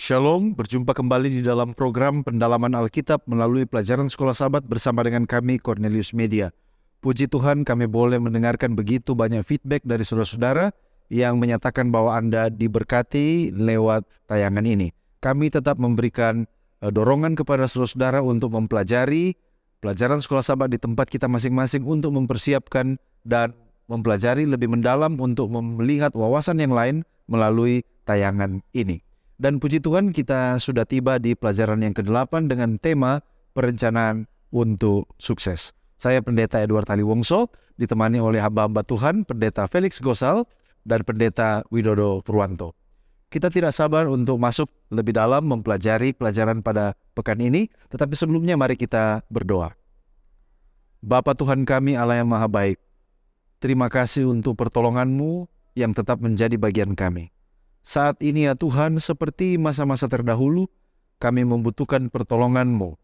Shalom, berjumpa kembali di dalam program pendalaman Alkitab melalui pelajaran Sekolah Sabat bersama dengan kami Cornelius Media. Puji Tuhan kami boleh mendengarkan begitu banyak feedback dari saudara-saudara yang menyatakan bahwa Anda diberkati lewat tayangan ini. Kami tetap memberikan dorongan kepada saudara-saudara untuk mempelajari pelajaran Sekolah Sabat di tempat kita masing-masing untuk mempersiapkan dan mempelajari lebih mendalam untuk melihat wawasan yang lain melalui tayangan ini. Dan puji Tuhan kita sudah tiba di pelajaran yang ke-8 dengan tema perencanaan untuk sukses. Saya Pendeta Edward Taliwongso, ditemani oleh hamba-hamba Tuhan, Pendeta Felix Gosal dan Pendeta Widodo Purwanto. Kita tidak sabar untuk masuk lebih dalam mempelajari pelajaran pada pekan ini, tetapi sebelumnya mari kita berdoa. Bapa Tuhan kami Allah yang Maha Baik, terima kasih untuk pertolongan-Mu yang tetap menjadi bagian kami. Saat ini ya Tuhan, seperti masa-masa terdahulu, kami membutuhkan pertolongan-Mu,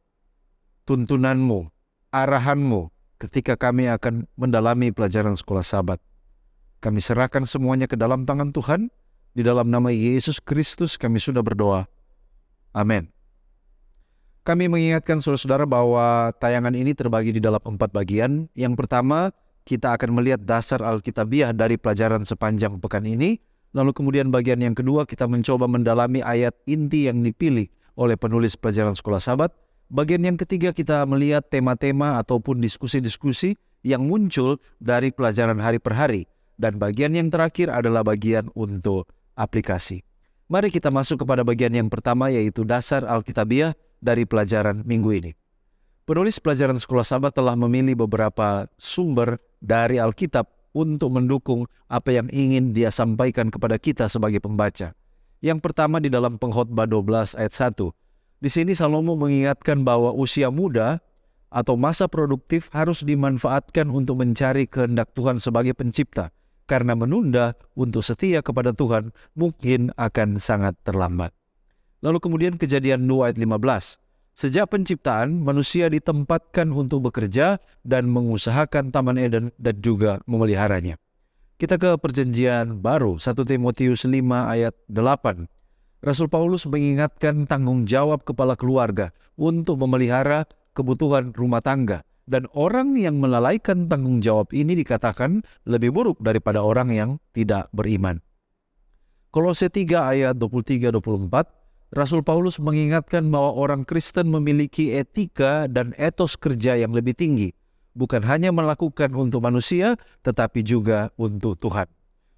tuntunan-Mu, arahan-Mu ketika kami akan mendalami pelajaran Sekolah Sabat. Kami serahkan semuanya ke dalam tangan Tuhan, di dalam nama Yesus Kristus kami sudah berdoa. Amin. Kami mengingatkan saudara-saudara bahwa tayangan ini terbagi di dalam 4 bagian. Yang pertama, kita akan melihat dasar Alkitabiah dari pelajaran sepanjang pekan ini. Lalu kemudian bagian yang kedua kita mencoba mendalami ayat inti yang dipilih oleh penulis pelajaran Sekolah Sabat. Bagian yang ketiga kita melihat tema-tema ataupun diskusi-diskusi yang muncul dari pelajaran hari per hari. Dan bagian yang terakhir adalah bagian untuk aplikasi. Mari kita masuk kepada bagian yang pertama, yaitu dasar Alkitabiah dari pelajaran minggu ini. Penulis pelajaran Sekolah Sabat telah memilih beberapa sumber dari Alkitab untuk mendukung apa yang ingin dia sampaikan kepada kita sebagai pembaca. Yang pertama di dalam Pengkhotbah 12 ayat 1. Di sini Salomo mengingatkan bahwa usia muda atau masa produktif harus dimanfaatkan untuk mencari kehendak Tuhan sebagai pencipta, karena menunda untuk setia kepada Tuhan mungkin akan sangat terlambat. Lalu kemudian Kejadian 2 ayat 15. Sejak penciptaan, manusia ditempatkan untuk bekerja dan mengusahakan Taman Eden dan juga memeliharanya. Kita ke perjanjian baru, 1 Timotius 5 ayat 8. Rasul Paulus mengingatkan tanggung jawab kepala keluarga untuk memelihara kebutuhan rumah tangga. Dan orang yang melalaikan tanggung jawab ini dikatakan lebih buruk daripada orang yang tidak beriman. Kolose 3 ayat 23-24. Rasul Paulus mengingatkan bahwa orang Kristen memiliki etika dan etos kerja yang lebih tinggi, bukan hanya melakukan untuk manusia, tetapi juga untuk Tuhan.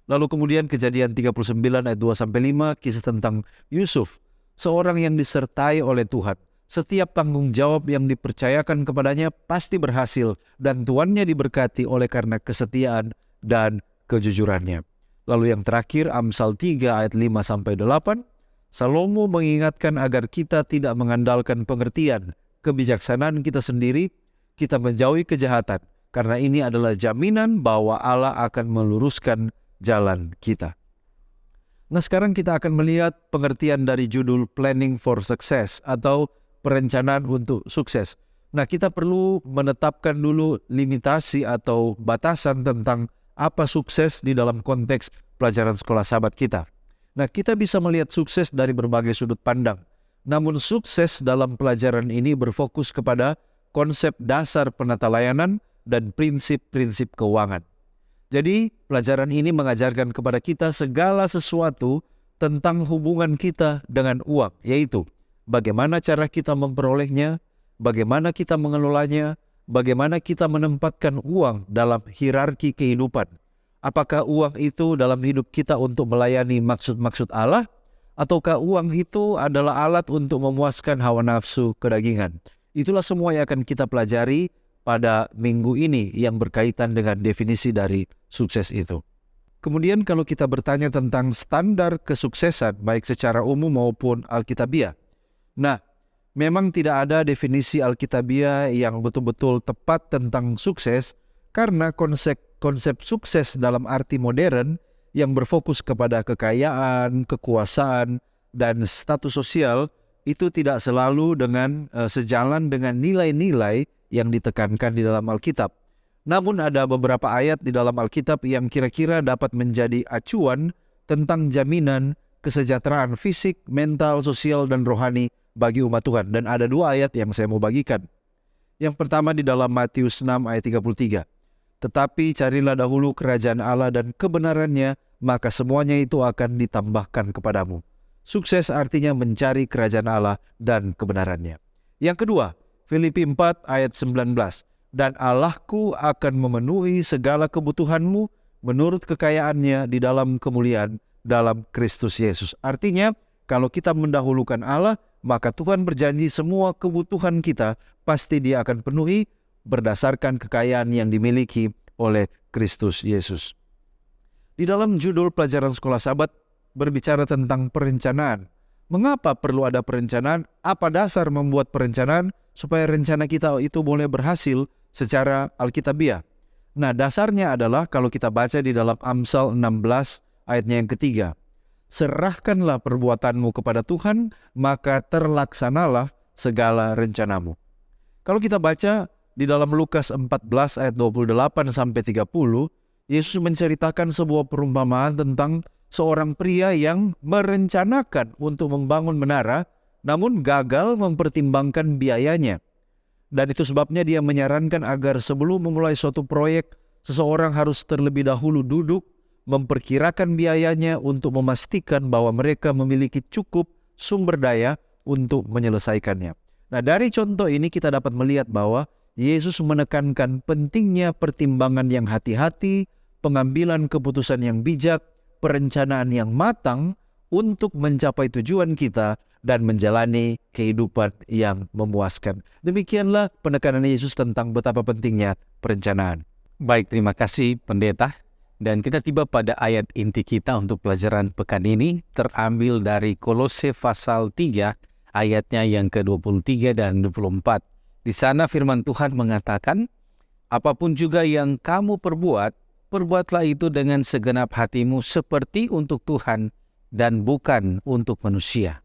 Lalu kemudian Kejadian 39 ayat 2-5, kisah tentang Yusuf, seorang yang disertai oleh Tuhan. Setiap tanggung jawab yang dipercayakan kepadanya pasti berhasil, dan tuannya diberkati oleh karena kesetiaan dan kejujurannya. Lalu yang terakhir, Amsal 3 ayat 5-8, Salomo mengingatkan agar kita tidak mengandalkan pengertian, kebijaksanaan kita sendiri, kita menjauhi kejahatan, karena ini adalah jaminan bahwa Allah akan meluruskan jalan kita. Nah, sekarang kita akan melihat pengertian dari judul Planning for Success atau perencanaan untuk sukses. Nah, kita perlu menetapkan dulu limitasi atau batasan tentang apa sukses di dalam konteks pelajaran Sekolah Sabat kita. Nah, kita bisa melihat sukses dari berbagai sudut pandang. Namun sukses dalam pelajaran ini berfokus kepada konsep dasar penata layanan dan prinsip-prinsip keuangan. Jadi, pelajaran ini mengajarkan kepada kita segala sesuatu tentang hubungan kita dengan uang, yaitu bagaimana cara kita memperolehnya, bagaimana kita mengelolanya, bagaimana kita menempatkan uang dalam hierarki kehidupan. Apakah uang itu dalam hidup kita untuk melayani maksud-maksud Allah, ataukah uang itu adalah alat untuk memuaskan hawa nafsu kedagingan? Itulah semua yang akan kita pelajari pada minggu ini yang berkaitan dengan definisi dari sukses itu. Kemudian kalau kita bertanya tentang standar kesuksesan, baik secara umum maupun Alkitabiah. Nah, memang tidak ada definisi Alkitabiah yang betul-betul tepat tentang sukses, karena konsep sukses dalam arti modern yang berfokus kepada kekayaan, kekuasaan, dan status sosial itu tidak selalu dengan sejalan dengan nilai-nilai yang ditekankan di dalam Alkitab. Namun ada beberapa ayat di dalam Alkitab yang kira-kira dapat menjadi acuan tentang jaminan kesejahteraan fisik, mental, sosial, dan rohani bagi umat Tuhan. Dan ada 2 ayat yang saya mau bagikan. Yang pertama di dalam Matius 6 ayat 33. Tetapi carilah dahulu kerajaan Allah dan kebenarannya, maka semuanya itu akan ditambahkan kepadamu. Sukses artinya mencari kerajaan Allah dan kebenarannya. Yang kedua, Filipi 4 ayat 19. Dan Allahku akan memenuhi segala kebutuhanmu menurut kekayaannya di dalam kemuliaan dalam Kristus Yesus. Artinya, kalau kita mendahulukan Allah, maka Tuhan berjanji semua kebutuhan kita pasti Dia akan penuhi berdasarkan kekayaan yang dimiliki oleh Kristus Yesus. Di dalam judul pelajaran sekolah Sabat berbicara tentang perencanaan. Mengapa perlu ada perencanaan? Apa dasar membuat perencanaan supaya rencana kita itu boleh berhasil secara alkitabiah? Nah, dasarnya adalah kalau kita baca di dalam Amsal 16 ayatnya yang ketiga. Serahkanlah perbuatanmu kepada Tuhan, maka terlaksanalah segala rencanamu. Kalau kita baca di dalam Lukas 14 ayat 28 sampai 30, Yesus menceritakan sebuah perumpamaan tentang seorang pria yang merencanakan untuk membangun menara, namun gagal mempertimbangkan biayanya. Dan itu sebabnya dia menyarankan agar sebelum memulai suatu proyek, seseorang harus terlebih dahulu duduk, memperkirakan biayanya untuk memastikan bahwa mereka memiliki cukup sumber daya untuk menyelesaikannya. Nah, dari contoh ini kita dapat melihat bahwa Yesus menekankan pentingnya pertimbangan yang hati-hati, pengambilan keputusan yang bijak, perencanaan yang matang untuk mencapai tujuan kita dan menjalani kehidupan yang memuaskan. Demikianlah penekanan Yesus tentang betapa pentingnya perencanaan. Baik, terima kasih Pendeta. Dan kita tiba pada ayat inti kita untuk pelajaran pekan ini, terambil dari Kolose pasal 3, ayatnya yang ke-23 dan 24. Di sana firman Tuhan mengatakan, apapun juga yang kamu perbuat, perbuatlah itu dengan segenap hatimu seperti untuk Tuhan dan bukan untuk manusia.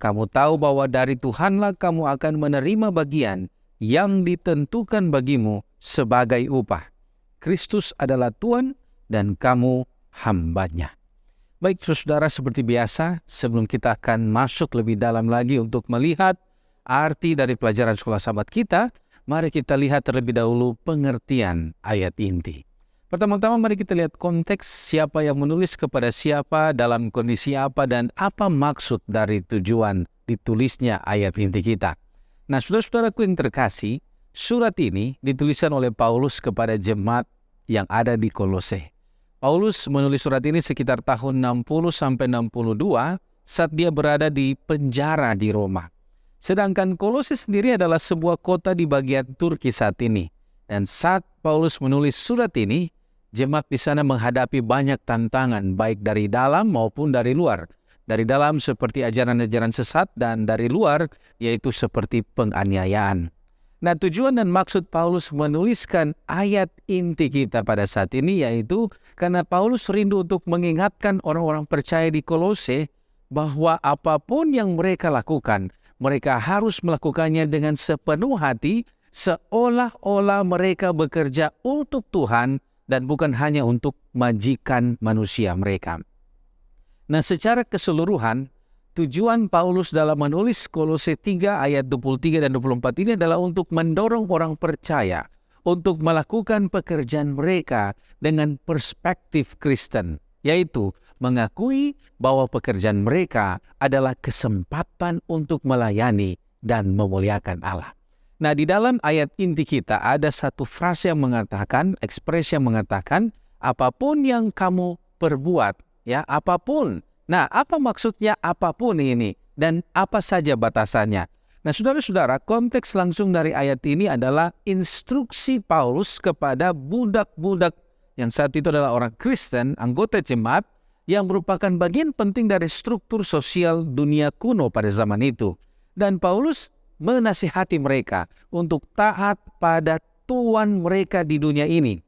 Kamu tahu bahwa dari Tuhanlah kamu akan menerima bagian yang ditentukan bagimu sebagai upah. Kristus adalah Tuhan dan kamu hambanya. Baik, saudara, seperti biasa, sebelum kita akan masuk lebih dalam lagi untuk melihat arti dari pelajaran sekolah Sabat kita, mari kita lihat terlebih dahulu pengertian ayat inti. Pertama-tama mari kita lihat konteks siapa yang menulis kepada siapa, dalam kondisi apa, dan apa maksud dari tujuan ditulisnya ayat inti kita. Nah, saudara-saudaraku yang terkasih, surat ini dituliskan oleh Paulus kepada jemaat yang ada di Kolose. Paulus menulis surat ini sekitar tahun 60-62 saat dia berada di penjara di Roma. Sedangkan Kolose sendiri adalah sebuah kota di bagian Turki saat ini. Dan saat Paulus menulis surat ini, jemaat di sana menghadapi banyak tantangan baik dari dalam maupun dari luar. Dari dalam seperti ajaran-ajaran sesat dan dari luar yaitu seperti penganiayaan. Nah, tujuan dan maksud Paulus menuliskan ayat inti kita pada saat ini yaitu karena Paulus rindu untuk mengingatkan orang-orang percaya di Kolose bahwa apapun yang mereka lakukan, mereka harus melakukannya dengan sepenuh hati seolah-olah mereka bekerja untuk Tuhan dan bukan hanya untuk majikan manusia mereka. Nah, secara keseluruhan, tujuan Paulus dalam menulis Kolose 3 ayat 23 dan 24 ini adalah untuk mendorong orang percaya untuk melakukan pekerjaan mereka dengan perspektif Kristen, yaitu mengakui bahwa pekerjaan mereka adalah kesempatan untuk melayani dan memuliakan Allah. Nah, di dalam ayat inti kita ada satu frase yang mengatakan, ekspresi yang mengatakan, apapun yang kamu perbuat, ya, apapun. Nah, apa maksudnya apapun ini? Dan apa saja batasannya? Nah, saudara-saudara, konteks langsung dari ayat ini adalah instruksi Paulus kepada budak-budak yang saat itu adalah orang Kristen, anggota jemaat, yang merupakan bagian penting dari struktur sosial dunia kuno pada zaman itu. Dan Paulus menasihati mereka untuk taat pada tuan mereka di dunia ini.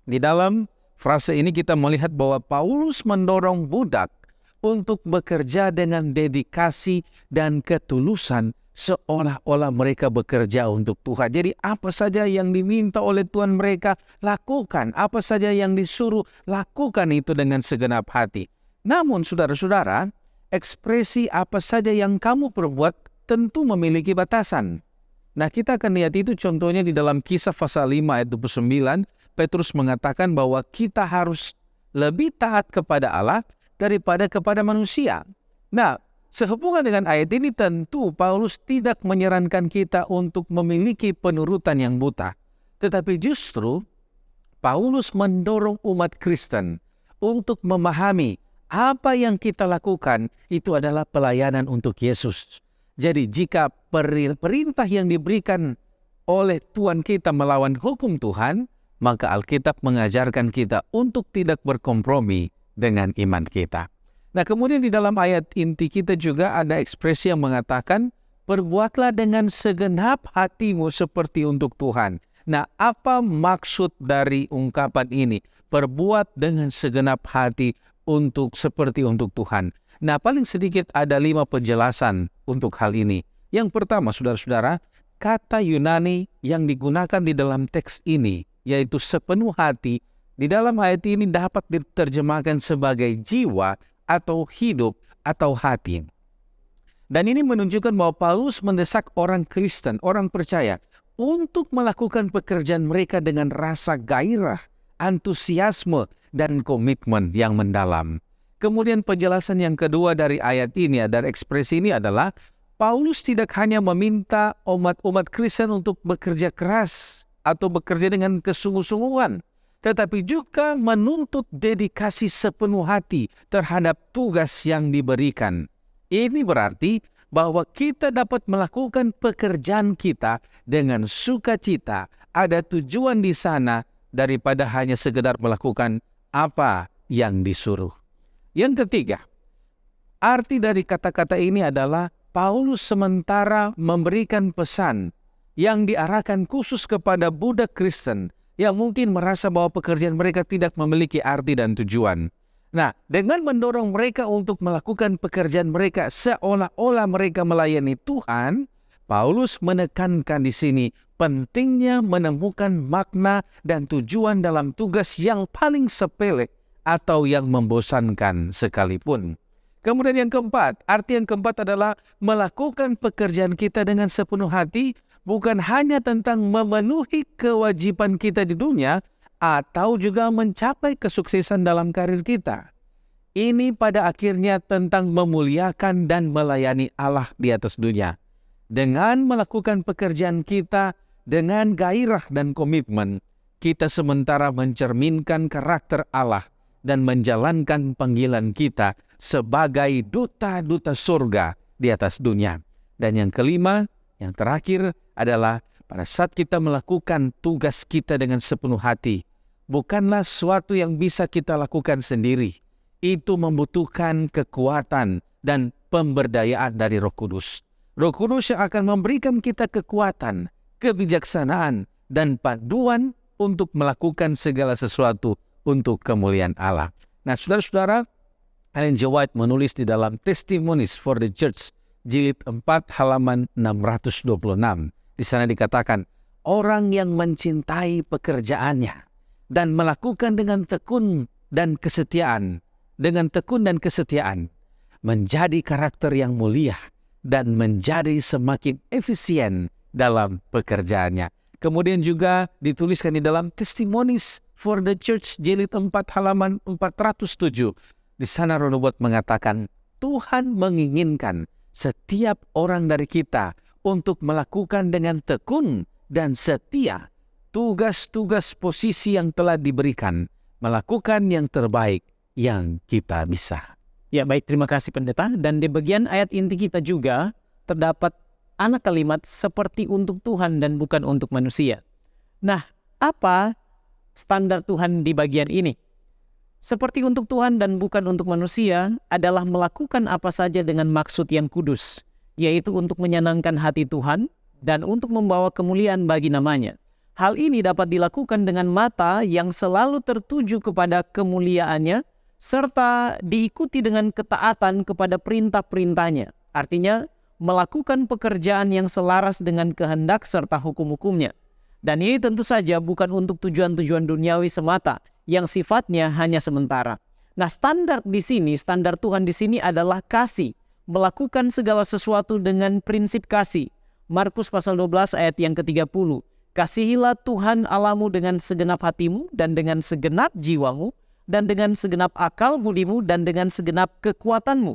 Di dalam frase ini kita melihat bahwa Paulus mendorong budak untuk bekerja dengan dedikasi dan ketulusan seolah-olah mereka bekerja untuk Tuhan. Jadi apa saja yang diminta oleh Tuhan mereka, lakukan. Apa saja yang disuruh, lakukan itu dengan segenap hati. Namun saudara-saudara, ekspresi apa saja yang kamu perbuat tentu memiliki batasan. Nah, kita akan lihat itu contohnya di dalam Kisah pasal 5 ayat 29, Petrus mengatakan bahwa kita harus lebih taat kepada Allah daripada kepada manusia. Nah, sehubungan dengan ayat ini tentu Paulus tidak menyarankan kita untuk memiliki penurutan yang buta. Tetapi justru Paulus mendorong umat Kristen untuk memahami apa yang kita lakukan itu adalah pelayanan untuk Yesus. Jadi jika perintah yang diberikan oleh Tuhan kita melawan hukum Tuhan, maka Alkitab mengajarkan kita untuk tidak berkompromi dengan iman kita. Nah, kemudian di dalam ayat inti kita juga ada ekspresi yang mengatakan, perbuatlah dengan segenap hatimu seperti untuk Tuhan. Nah, apa maksud dari ungkapan ini? Perbuat dengan segenap hati seperti untuk Tuhan. Nah, paling sedikit ada 5 penjelasan untuk hal ini. Yang pertama, saudara-saudara, kata Yunani yang digunakan di dalam teks ini, yaitu sepenuh hati, di dalam ayat ini dapat diterjemahkan sebagai jiwa atau hidup atau hati. Dan ini menunjukkan bahwa Paulus mendesak orang Kristen, orang percaya, untuk melakukan pekerjaan mereka dengan rasa gairah, antusiasme, dan komitmen yang mendalam. Kemudian penjelasan yang kedua dari ayat ini, dari ekspresi ini adalah, Paulus tidak hanya meminta umat Kristen untuk bekerja keras atau bekerja dengan kesungguh-sungguhan, tetapi juga menuntut dedikasi sepenuh hati terhadap tugas yang diberikan. Ini berarti bahwa kita dapat melakukan pekerjaan kita dengan sukacita, ada tujuan di sana daripada hanya sekedar melakukan apa yang disuruh. Yang ketiga, arti dari kata-kata ini adalah Paulus sementara memberikan pesan yang diarahkan khusus kepada budak Kristen yang mungkin merasa bahwa pekerjaan mereka tidak memiliki arti dan tujuan. Nah, dengan mendorong mereka untuk melakukan pekerjaan mereka seolah-olah mereka melayani Tuhan, Paulus menekankan di sini pentingnya menemukan makna dan tujuan dalam tugas yang paling sepele atau yang membosankan sekalipun. Kemudian yang keempat, arti yang keempat adalah melakukan pekerjaan kita dengan sepenuh hati, bukan hanya tentang memenuhi kewajiban kita di dunia, atau juga mencapai kesuksesan dalam karir kita. Ini pada akhirnya tentang memuliakan dan melayani Allah di atas dunia. Dengan melakukan pekerjaan kita dengan gairah dan komitmen, kita sementara mencerminkan karakter Allah dan menjalankan panggilan kita sebagai duta-duta surga di atas dunia. Dan yang kelima, yang terakhir adalah pada saat kita melakukan tugas kita dengan sepenuh hati, bukanlah sesuatu yang bisa kita lakukan sendiri. Itu membutuhkan kekuatan dan pemberdayaan dari Roh Kudus. Roh Kudus yang akan memberikan kita kekuatan, kebijaksanaan, dan panduan untuk melakukan segala sesuatu untuk kemuliaan Allah. Nah, saudara-saudara, Ellen G. White menulis di dalam Testimonies for the Church, jilid 4 halaman 626. Di sana dikatakan, orang yang mencintai pekerjaannya dan melakukan dengan tekun dan kesetiaan, menjadi karakter yang mulia dan menjadi semakin efisien dalam pekerjaannya. Kemudian juga dituliskan di dalam Testimonies for the Church, jilid 4 halaman 407. Di sana Roh Nubuat mengatakan, Tuhan menginginkan setiap orang dari kita untuk melakukan dengan tekun dan setia tugas-tugas posisi yang telah diberikan, melakukan yang terbaik yang kita bisa. Ya, baik, terima kasih pendeta. Dan di bagian ayat inti kita juga terdapat anak kalimat seperti untuk Tuhan dan bukan untuk manusia. Nah, apa standar Tuhan di bagian ini? Seperti untuk Tuhan dan bukan untuk manusia adalah melakukan apa saja dengan maksud yang kudus, yaitu untuk menyenangkan hati Tuhan dan untuk membawa kemuliaan bagi namanya. Hal ini dapat dilakukan dengan mata yang selalu tertuju kepada kemuliaannya, serta diikuti dengan ketaatan kepada perintah-perintahnya. Artinya, melakukan pekerjaan yang selaras dengan kehendak serta hukum-hukumnya. Dan ini tentu saja bukan untuk tujuan-tujuan duniawi semata, yang sifatnya hanya sementara. Nah, standar Tuhan di sini adalah kasih, melakukan segala sesuatu dengan prinsip kasih. Markus pasal 12 ayat yang ke-30. Kasihilah Tuhan Allahmu dengan segenap hatimu dan dengan segenap jiwamu dan dengan segenap akal budimu dan dengan segenap kekuatanmu.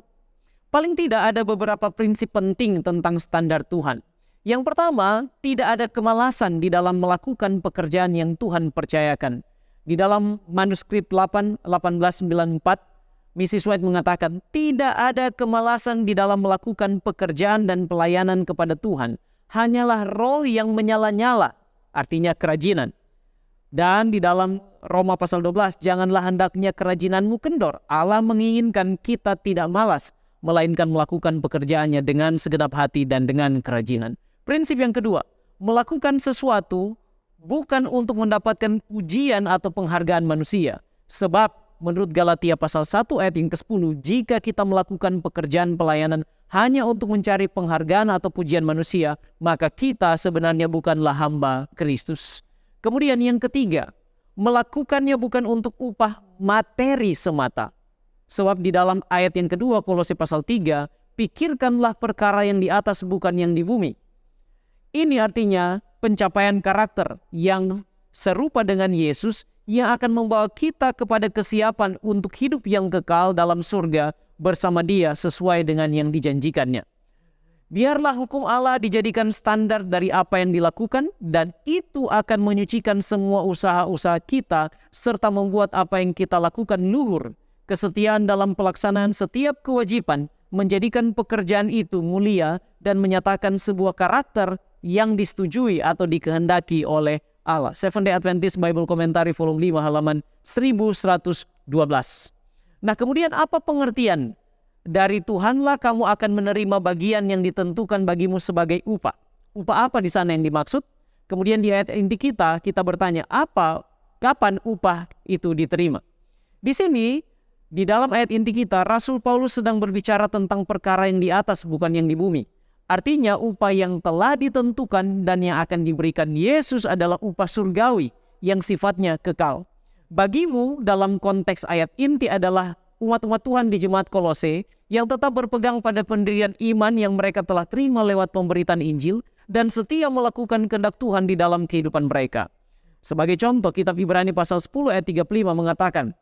Paling tidak ada beberapa prinsip penting tentang standar Tuhan. Yang pertama, tidak ada kemalasan di dalam melakukan pekerjaan yang Tuhan percayakan. Di dalam manuskrip 1894, Mrs. White mengatakan, tidak ada kemalasan di dalam melakukan pekerjaan dan pelayanan kepada Tuhan. Hanyalah roh yang menyala-nyala, artinya kerajinan. Dan di dalam Roma pasal 12, janganlah hendaknya kerajinanmu kendor. Allah menginginkan kita tidak malas, melainkan melakukan pekerjaannya dengan segenap hati dan dengan kerajinan. Prinsip yang kedua, melakukan sesuatu bukan untuk mendapatkan pujian atau penghargaan manusia. Sebab menurut Galatia pasal 1 ayat yang ke-10, jika kita melakukan pekerjaan pelayanan hanya untuk mencari penghargaan atau pujian manusia, maka kita sebenarnya bukanlah hamba Kristus. Kemudian yang ketiga, melakukannya bukan untuk upah materi semata. Sebab di dalam ayat yang kedua Kolose pasal 3, pikirkanlah perkara yang di atas bukan yang di bumi. Ini artinya pencapaian karakter yang serupa dengan Yesus yang akan membawa kita kepada kesiapan untuk hidup yang kekal dalam surga bersama Dia sesuai dengan yang dijanjikannya. Biarlah hukum Allah dijadikan standar dari apa yang dilakukan dan itu akan menyucikan semua usaha-usaha kita serta membuat apa yang kita lakukan luhur. Kesetiaan dalam pelaksanaan setiap kewajiban menjadikan pekerjaan itu mulia dan menyatakan sebuah karakter yang disetujui atau dikehendaki oleh Allah. Seventh-day Adventist Bible Commentary volume 5 halaman 1112. Nah, kemudian apa pengertian dari Tuhanlah kamu akan menerima bagian yang ditentukan bagimu sebagai upah? Upah apa di sana yang dimaksud? Kemudian di ayat inti kita bertanya kapan upah itu diterima? Di sini di dalam ayat inti kita Rasul Paulus sedang berbicara tentang perkara yang di atas bukan yang di bumi. Artinya upah yang telah ditentukan dan yang akan diberikan Yesus adalah upah surgawi yang sifatnya kekal. Bagimu dalam konteks ayat inti adalah umat-umat Tuhan di jemaat Kolose yang tetap berpegang pada pendirian iman yang mereka telah terima lewat pemberitaan Injil dan setia melakukan kehendak Tuhan di dalam kehidupan mereka. Sebagai contoh, kitab Ibrani pasal 10 ayat 35 mengatakan,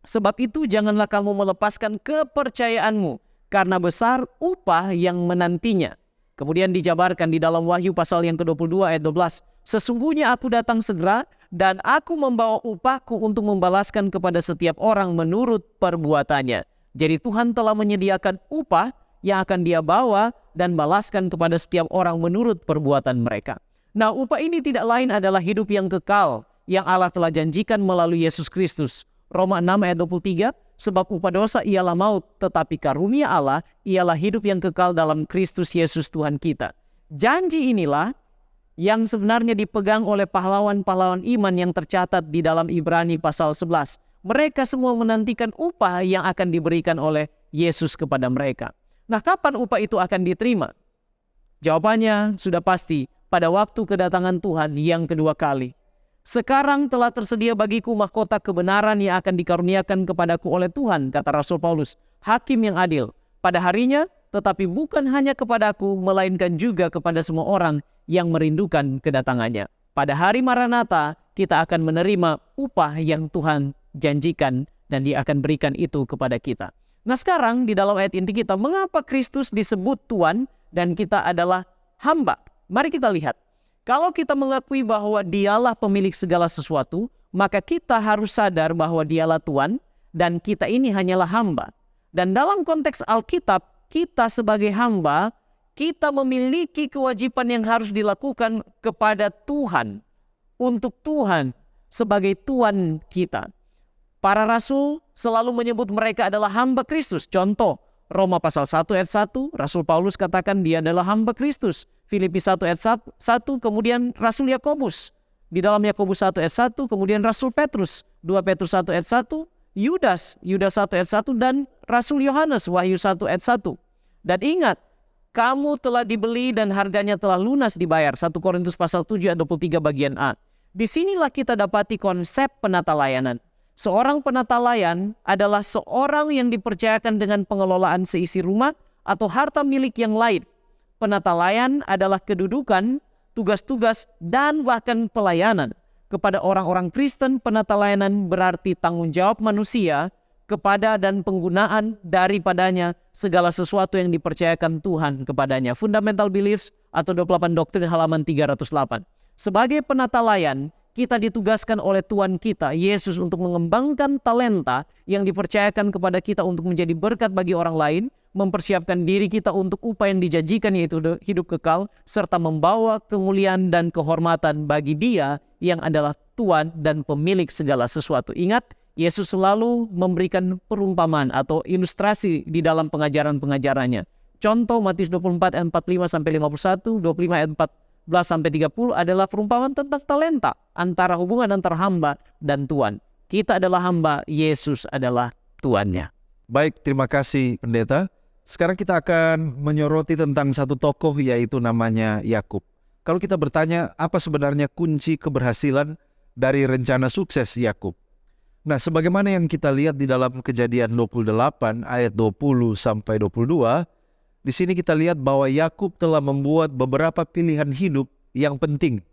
sebab itu janganlah kamu melepaskan kepercayaanmu karena besar upah yang menantinya. Kemudian dijabarkan di dalam Wahyu pasal yang ke-22 ayat 12. Sesungguhnya aku datang segera dan aku membawa upahku untuk membalaskan kepada setiap orang menurut perbuatannya. Jadi Tuhan telah menyediakan upah yang akan Dia bawa dan balaskan kepada setiap orang menurut perbuatan mereka. Nah, upah ini tidak lain adalah hidup yang kekal yang Allah telah janjikan melalui Yesus Kristus. Roma 6 ayat 23, sebab upah dosa ialah maut, tetapi karunia Allah ialah hidup yang kekal dalam Kristus Yesus Tuhan kita. Janji inilah yang sebenarnya dipegang oleh pahlawan-pahlawan iman yang tercatat di dalam Ibrani pasal 11. Mereka semua menantikan upah yang akan diberikan oleh Yesus kepada mereka. Nah, kapan upah itu akan diterima? Jawabannya sudah pasti, pada waktu kedatangan Tuhan yang kedua kali. Sekarang telah tersedia bagiku mahkota kebenaran yang akan dikaruniakan kepadaku oleh Tuhan, kata Rasul Paulus, hakim yang adil. Pada harinya, tetapi bukan hanya kepadaku, melainkan juga kepada semua orang yang merindukan kedatangannya. Pada hari Maranatha, kita akan menerima upah yang Tuhan janjikan dan Dia akan berikan itu kepada kita. Nah, sekarang di dalam ayat inti kita, mengapa Kristus disebut Tuhan dan kita adalah hamba? Mari kita lihat. Kalau kita mengakui bahwa Dialah pemilik segala sesuatu, maka kita harus sadar bahwa Dialah Tuhan dan kita ini hanyalah hamba. Dan dalam konteks Alkitab, kita sebagai hamba, kita memiliki kewajiban yang harus dilakukan kepada Tuhan, untuk Tuhan sebagai Tuhan kita. Para rasul selalu menyebut mereka adalah hamba Kristus. Contoh, Roma pasal 1 ayat 1, Rasul Paulus katakan dia adalah hamba Kristus. Filipi 1 ayat 1, kemudian Rasul Yakobus. Di dalam Yakobus 1 ayat 1, kemudian Rasul Petrus. 2 Petrus 1 ayat 1, Yudas 1 ayat 1, dan Rasul Yohanes, Wahyu 1 ayat 1. Dan ingat, kamu telah dibeli dan harganya telah lunas dibayar. 1 Korintus pasal 7 ayat 23 bagian A. Disinilah kita dapati konsep penata layanan. Seorang penata layan adalah seorang yang dipercayakan dengan pengelolaan seisi rumah atau harta milik yang lain. Penata layan adalah kedudukan, tugas-tugas, dan bahkan pelayanan. Kepada orang-orang Kristen, penata layanan berarti tanggung jawab manusia kepada dan penggunaan daripadanya segala sesuatu yang dipercayakan Tuhan kepadanya. Fundamental Beliefs atau 28 Doktrin halaman 308. Sebagai penata layan, kita ditugaskan oleh Tuhan kita, Yesus, untuk mengembangkan talenta yang dipercayakan kepada kita untuk menjadi berkat bagi orang lain, mempersiapkan diri kita untuk upaya yang dijanjikan, yaitu hidup kekal, serta membawa kemuliaan dan kehormatan bagi Dia yang adalah Tuhan dan pemilik segala sesuatu. Ingat, Yesus selalu memberikan perumpamaan atau ilustrasi di dalam pengajaran-pengajarannya. Contoh Matius 24 ayat 45-51, 25 ayat 14-30 adalah perumpamaan tentang talenta, antara hubungan antara hamba dan Tuhan. Kita adalah hamba, Yesus adalah Tuannya. Baik, terima kasih Pendeta. Sekarang kita akan menyoroti tentang satu tokoh, yaitu namanya Yakub. Kalau kita bertanya apa sebenarnya kunci keberhasilan dari rencana sukses Yakub? Nah, sebagaimana yang kita lihat di dalam Kejadian 28 ayat 20-22, di sini kita lihat bahwa Yakub telah membuat beberapa pilihan hidup yang penting,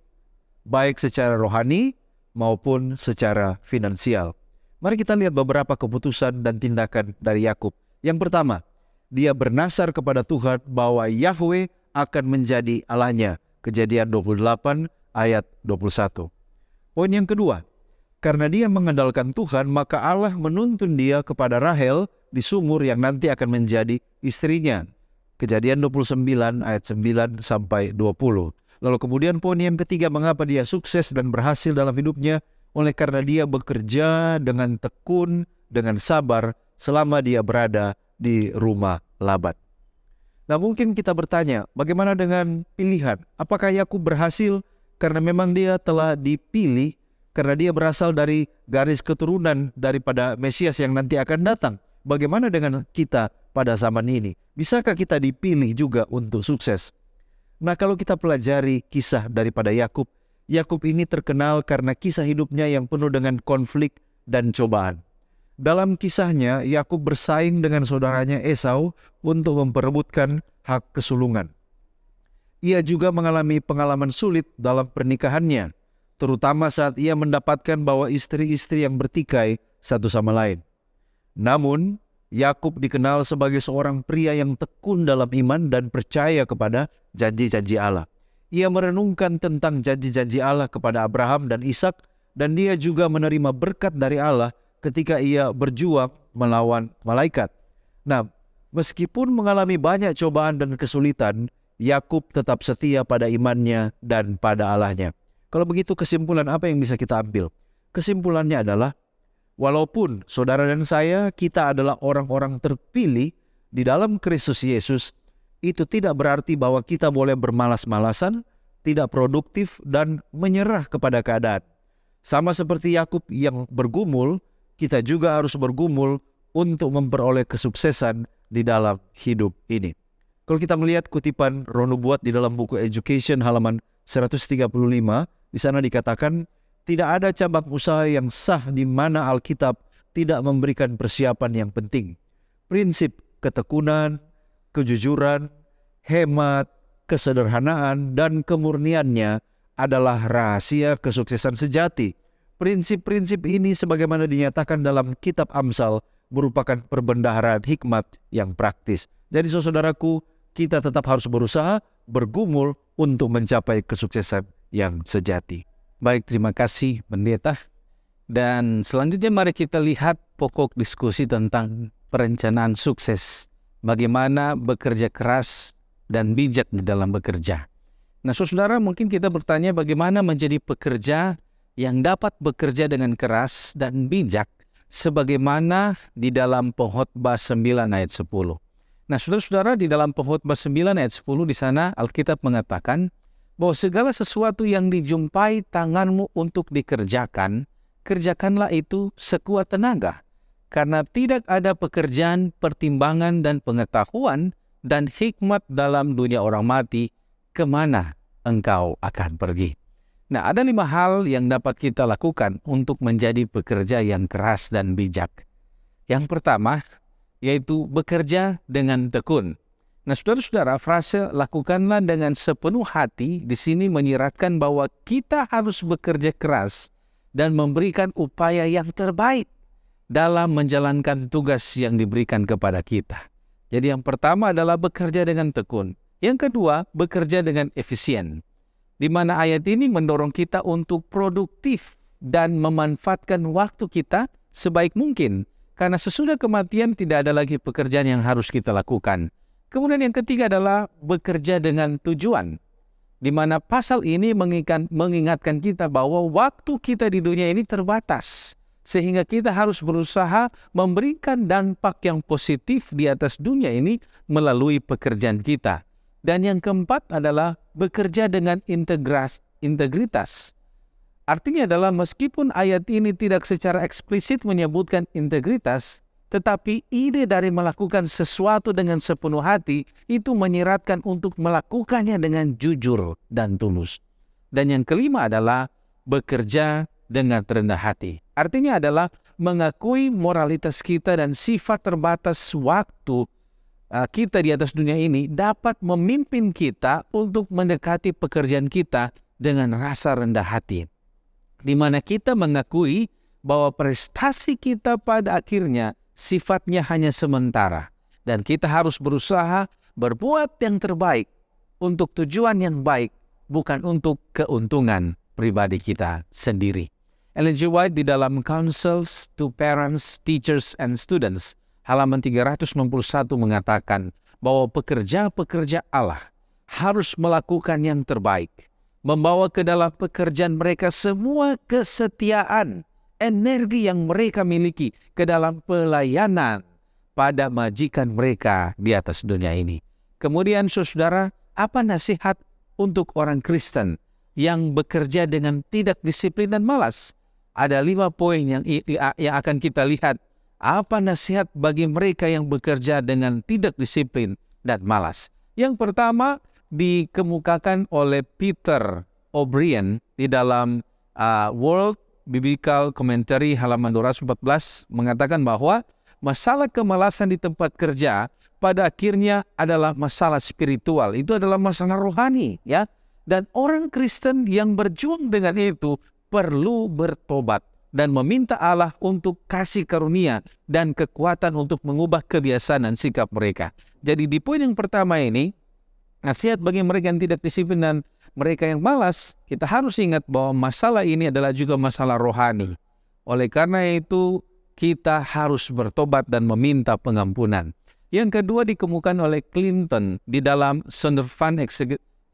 baik secara rohani maupun secara finansial. Mari kita lihat beberapa keputusan dan tindakan dari Yakub. Yang pertama, dia bernasar kepada Tuhan bahwa Yahweh akan menjadi Allahnya. Kejadian 28 ayat 21. Poin yang kedua, karena dia mengandalkan Tuhan, maka Allah menuntun dia kepada Rahel di sumur yang nanti akan menjadi istrinya. Kejadian 29 ayat 9-20. Lalu kemudian poin yang ketiga, mengapa dia sukses dan berhasil dalam hidupnya? Oleh karena dia bekerja dengan tekun, dengan sabar selama dia berada di rumah Laban. Nah, mungkin kita bertanya, bagaimana dengan pilihan? Apakah Yakub berhasil karena memang dia telah dipilih, karena dia berasal dari garis keturunan daripada Mesias yang nanti akan datang? Bagaimana dengan kita pada zaman ini? Bisakah kita dipilih juga untuk sukses? Nah, kalau kita pelajari kisah daripada Yakub, Yakub ini terkenal karena kisah hidupnya yang penuh dengan konflik dan cobaan. Dalam kisahnya, Yakub bersaing dengan saudaranya Esau untuk memperebutkan hak kesulungan. Ia juga mengalami pengalaman sulit dalam pernikahannya, terutama saat ia mendapatkan bahwa istri-istri yang bertikai satu sama lain. Namun, Yakub dikenal sebagai seorang pria yang tekun dalam iman dan percaya kepada janji-janji Allah. Ia merenungkan tentang janji-janji Allah kepada Abraham dan Ishak, dan dia juga menerima berkat dari Allah ketika ia berjuang melawan malaikat. Nah, meskipun mengalami banyak cobaan dan kesulitan, Yakub tetap setia pada imannya dan pada Allahnya. Kalau begitu, kesimpulan apa yang bisa kita ambil? Kesimpulannya adalah, walaupun saudara dan saya, kita adalah orang-orang terpilih di dalam Kristus Yesus, itu tidak berarti bahwa kita boleh bermalas-malasan, tidak produktif, dan menyerah kepada keadaan. Sama seperti Yakub yang bergumul, kita juga harus bergumul untuk memperoleh kesuksesan di dalam hidup ini. Kalau kita melihat kutipan Roh Nubuat di dalam buku Education halaman 135, di sana dikatakan, tidak ada cabang usaha yang sah di mana Alkitab tidak memberikan persiapan yang penting. Prinsip ketekunan, kejujuran, hemat, kesederhanaan, dan kemurniannya adalah rahasia kesuksesan sejati. Prinsip-prinsip ini sebagaimana dinyatakan dalam kitab Amsal merupakan perbendaharaan hikmat yang praktis. Jadi saudaraku, kita tetap harus berusaha, bergumul untuk mencapai kesuksesan yang sejati. Baik, terima kasih Pendeta. Dan selanjutnya mari kita lihat pokok diskusi tentang perencanaan sukses. Bagaimana bekerja keras dan bijak di dalam bekerja. Nah, saudara, mungkin kita bertanya bagaimana menjadi pekerja yang dapat bekerja dengan keras dan bijak sebagaimana di dalam Pengkhotbah 9 ayat 10. Nah, saudara-saudara, di dalam Pengkhotbah 9 ayat 10 di sana Alkitab mengatakan bahwa segala sesuatu yang dijumpai tanganmu untuk dikerjakan, kerjakanlah itu sekuat tenaga. Karena tidak ada pekerjaan, pertimbangan, dan pengetahuan dan hikmat dalam dunia orang mati, kemana engkau akan pergi. Nah, ada 5 hal yang dapat kita lakukan untuk menjadi pekerja yang keras dan bijak. Yang pertama, yaitu bekerja dengan tekun. Nah, saudara-saudara, frase lakukanlah dengan sepenuh hati di sini menyiratkan bahwa kita harus bekerja keras dan memberikan upaya yang terbaik dalam menjalankan tugas yang diberikan kepada kita. Jadi yang pertama adalah bekerja dengan tekun. Yang kedua, bekerja dengan efisien. Di mana ayat ini mendorong kita untuk produktif dan memanfaatkan waktu kita sebaik mungkin. Karena sesudah kematian tidak ada lagi pekerjaan yang harus kita lakukan. Kemudian yang ketiga adalah bekerja dengan tujuan. Di mana pasal ini mengingatkan kita bahwa waktu kita di dunia ini terbatas. Sehingga kita harus berusaha memberikan dampak yang positif di atas dunia ini melalui pekerjaan kita. Dan yang keempat adalah bekerja dengan integritas. Artinya adalah meskipun ayat ini tidak secara eksplisit menyebutkan integritas, tetapi ide dari melakukan sesuatu dengan sepenuh hati itu menyiratkan untuk melakukannya dengan jujur dan tulus. Dan yang kelima adalah bekerja dengan rendah hati. Artinya adalah mengakui moralitas kita dan sifat terbatas waktu kita di atas dunia ini dapat memimpin kita untuk mendekati pekerjaan kita dengan rasa rendah hati. Di mana kita mengakui bahwa prestasi kita pada akhirnya sifatnya hanya sementara. Dan kita harus berusaha berbuat yang terbaik untuk tujuan yang baik, bukan untuk keuntungan pribadi kita sendiri. Ellen G. White di dalam Counsels to Parents, Teachers, and Students halaman 391 mengatakan bahwa pekerja-pekerja Allah harus melakukan yang terbaik, membawa ke dalam pekerjaan mereka semua kesetiaan, energi yang mereka miliki ke dalam pelayanan pada majikan mereka di atas dunia ini. Kemudian saudara, apa nasihat untuk orang Kristen yang bekerja dengan tidak disiplin dan malas? Ada 5 poin yang akan kita lihat. Apa nasihat bagi mereka yang bekerja dengan tidak disiplin dan malas? Yang pertama dikemukakan oleh Peter O'Brien di dalam World Biblical Commentary halaman 214 mengatakan bahwa masalah kemalasan di tempat kerja pada akhirnya adalah masalah spiritual. Itu adalah masalah rohani, ya. Dan orang Kristen yang berjuang dengan itu perlu bertobat dan meminta Allah untuk kasih karunia dan kekuatan untuk mengubah kebiasaan dan sikap mereka. Jadi di poin yang pertama ini, nasihat bagi mereka yang tidak disiplin dan mereka yang malas, kita harus ingat bahwa masalah ini adalah juga masalah rohani. Oleh karena itu, kita harus bertobat dan meminta pengampunan. Yang kedua dikemukakan oleh Clinton di dalam Zondervan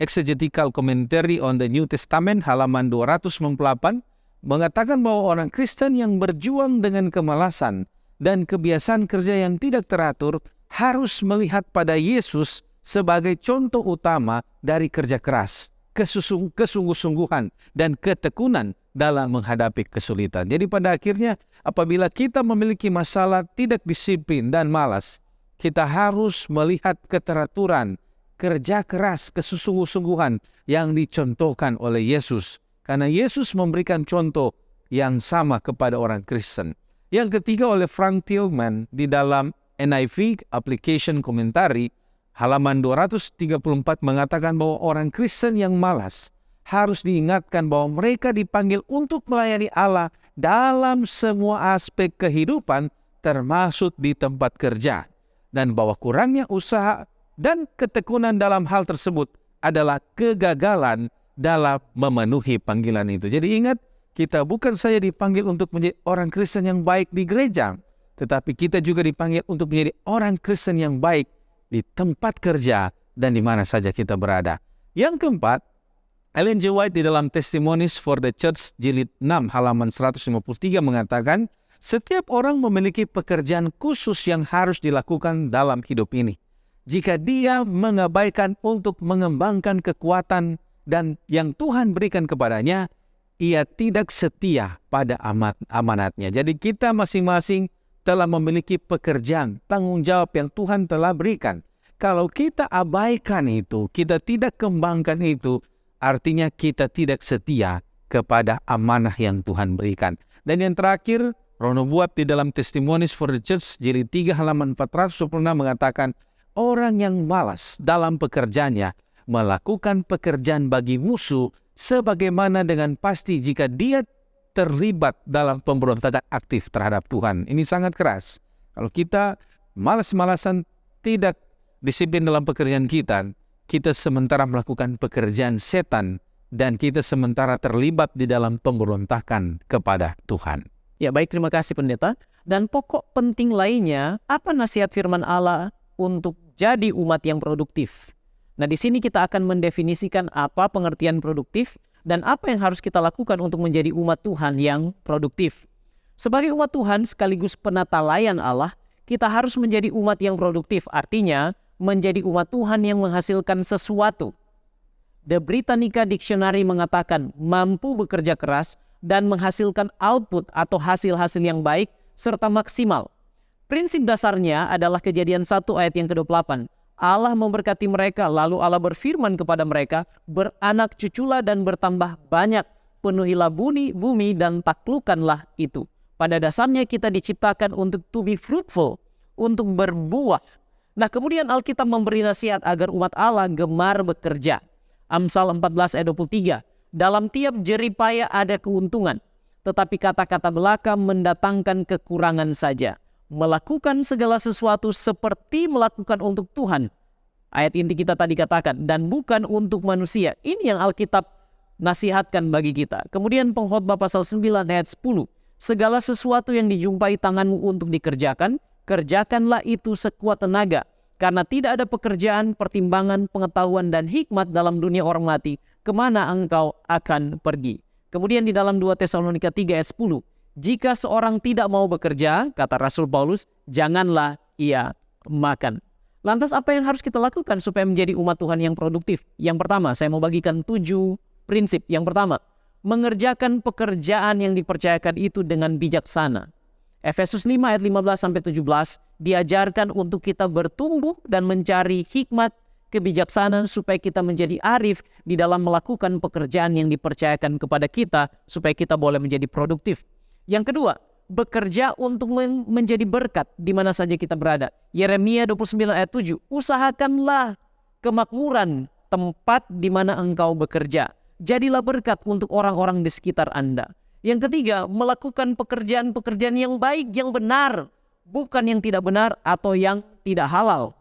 Exegetical Commentary on the New Testament halaman 298, mengatakan bahwa orang Kristen yang berjuang dengan kemalasan dan kebiasaan kerja yang tidak teratur harus melihat pada Yesus sebagai contoh utama dari kerja keras, kesungguh-sungguhan, dan ketekunan dalam menghadapi kesulitan. Jadi pada akhirnya apabila kita memiliki masalah tidak disiplin dan malas, kita harus melihat keteraturan, kerja keras, kesungguh-sungguhan yang dicontohkan oleh Yesus. Karena Yesus memberikan contoh yang sama kepada orang Kristen. Yang ketiga oleh Frank Tillman di dalam NIV Application Commentary halaman 234 mengatakan bahwa orang Kristen yang malas harus diingatkan bahwa mereka dipanggil untuk melayani Allah dalam semua aspek kehidupan termasuk di tempat kerja. Dan bahwa kurangnya usaha dan ketekunan dalam hal tersebut adalah kegagalan dalam memenuhi panggilan itu. Jadi ingat, kita bukan saja dipanggil untuk menjadi orang Kristen yang baik di gereja, tetapi kita juga dipanggil untuk menjadi orang Kristen yang baik di tempat kerja dan di mana saja kita berada. Yang keempat, Ellen G. White di dalam Testimonies for the Church jilid 6 halaman 153 mengatakan, setiap orang memiliki pekerjaan khusus yang harus dilakukan dalam hidup ini. Jika dia mengabaikan untuk mengembangkan kekuatan dan yang Tuhan berikan kepadanya, ia tidak setia pada amanatnya. Jadi kita masing-masing telah memiliki pekerjaan, tanggung jawab yang Tuhan telah berikan. Kalau kita abaikan itu, kita tidak kembangkan itu, artinya kita tidak setia kepada amanah yang Tuhan berikan. Dan yang terakhir, Rono-Buat di dalam Testimonies for the Church jilid 3 halaman 426 mengatakan, orang yang malas dalam pekerjaannya melakukan pekerjaan bagi musuh sebagaimana dengan pasti jika dia terlibat dalam pemberontakan aktif terhadap Tuhan. Ini sangat keras. Kalau kita malas-malasan tidak disiplin dalam pekerjaan kita, kita sementara melakukan pekerjaan setan dan kita sementara terlibat di dalam pemberontakan kepada Tuhan. Ya baik, terima kasih pendeta. Dan pokok penting lainnya, apa nasihat firman Allah untuk jadi umat yang produktif? Nah, di sini kita akan mendefinisikan apa pengertian produktif dan apa yang harus kita lakukan untuk menjadi umat Tuhan yang produktif. Sebagai umat Tuhan sekaligus penatalayan Allah, kita harus menjadi umat yang produktif. Artinya, menjadi umat Tuhan yang menghasilkan sesuatu. The Britannica Dictionary mengatakan mampu bekerja keras dan menghasilkan output atau hasil-hasil yang baik serta maksimal. Prinsip dasarnya adalah Kejadian 1 ayat yang ke-28. Allah memberkati mereka, lalu Allah berfirman kepada mereka, beranak cuculah dan bertambah banyak, penuhilah bumi dan taklukkanlah itu. Pada dasarnya kita diciptakan untuk to be fruitful, untuk berbuah. Nah, kemudian Alkitab memberi nasihat agar umat Allah gemar bekerja. Amsal 14 ayat 23, dalam tiap jeripaya ada keuntungan, tetapi kata-kata belaka mendatangkan kekurangan saja. Melakukan segala sesuatu seperti melakukan untuk Tuhan. Ayat inti kita tadi katakan, dan bukan untuk manusia. Ini yang Alkitab nasihatkan bagi kita. Kemudian Pengkhotbah pasal 9 ayat 10. Segala sesuatu yang dijumpai tanganmu untuk dikerjakan, kerjakanlah itu sekuat tenaga. Karena tidak ada pekerjaan, pertimbangan, pengetahuan, dan hikmat dalam dunia orang mati. Kemana engkau akan pergi? Kemudian di dalam 2 Tesalonika 3 ayat 10. Jika seorang tidak mau bekerja, kata Rasul Paulus, janganlah ia makan. Lantas apa yang harus kita lakukan supaya menjadi umat Tuhan yang produktif? Yang pertama, saya mau bagikan 7 prinsip. Yang pertama, mengerjakan pekerjaan yang dipercayakan itu dengan bijaksana. Efesus 5 ayat 15-17 diajarkan untuk kita bertumbuh dan mencari hikmat, kebijaksanaan supaya kita menjadi arif di dalam melakukan pekerjaan yang dipercayakan kepada kita supaya kita boleh menjadi produktif. Yang kedua, bekerja untuk menjadi berkat di mana saja kita berada. Yeremia 29 ayat 7, usahakanlah kemakmuran tempat di mana engkau bekerja. Jadilah berkat untuk orang-orang di sekitar Anda. Yang ketiga, melakukan pekerjaan-pekerjaan yang baik, yang benar, bukan yang tidak benar atau yang tidak halal.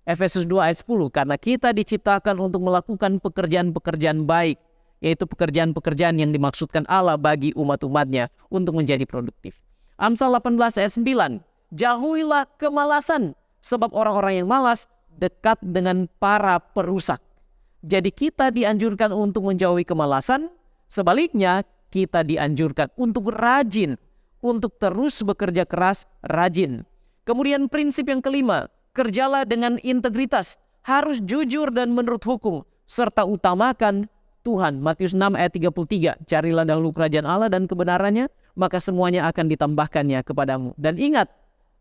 Efesus 2 ayat 10, karena kita diciptakan untuk melakukan pekerjaan-pekerjaan baik, yaitu pekerjaan-pekerjaan yang dimaksudkan Allah bagi umat-umatnya untuk menjadi produktif. Amsal 18 ayat 9, jauhilah kemalasan, sebab orang-orang yang malas dekat dengan para perusak. Jadi kita dianjurkan untuk menjauhi kemalasan, sebaliknya kita dianjurkan untuk rajin, untuk terus bekerja keras, rajin. Kemudian prinsip yang kelima, kerjalah dengan integritas, harus jujur dan menurut hukum, serta utamakan Tuhan. Matius 6 ayat 33, carilah dahulu kerajaan Allah dan kebenarannya, maka semuanya akan ditambahkannya kepadamu. Dan ingat,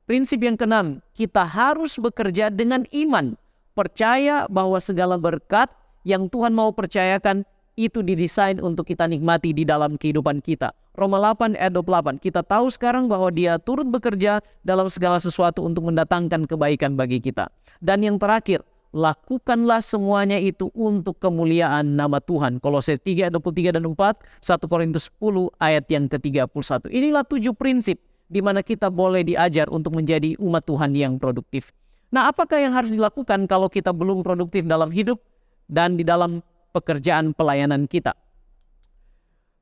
prinsip yang keenam, kita harus bekerja dengan iman, percaya bahwa segala berkat yang Tuhan mau percayakan itu didesain untuk kita nikmati di dalam kehidupan kita. Roma 8 ayat 28, kita tahu sekarang bahwa Dia turut bekerja dalam segala sesuatu untuk mendatangkan kebaikan bagi kita. Dan yang terakhir, lakukanlah semuanya itu untuk kemuliaan nama Tuhan. Kolose 3 ayat 23 dan 4, 1 Korintus 10 ayat yang ke-31. Inilah 7 prinsip di mana kita boleh diajar untuk menjadi umat Tuhan yang produktif. Nah, apakah yang harus dilakukan kalau kita belum produktif dalam hidup dan di dalam pekerjaan pelayanan kita?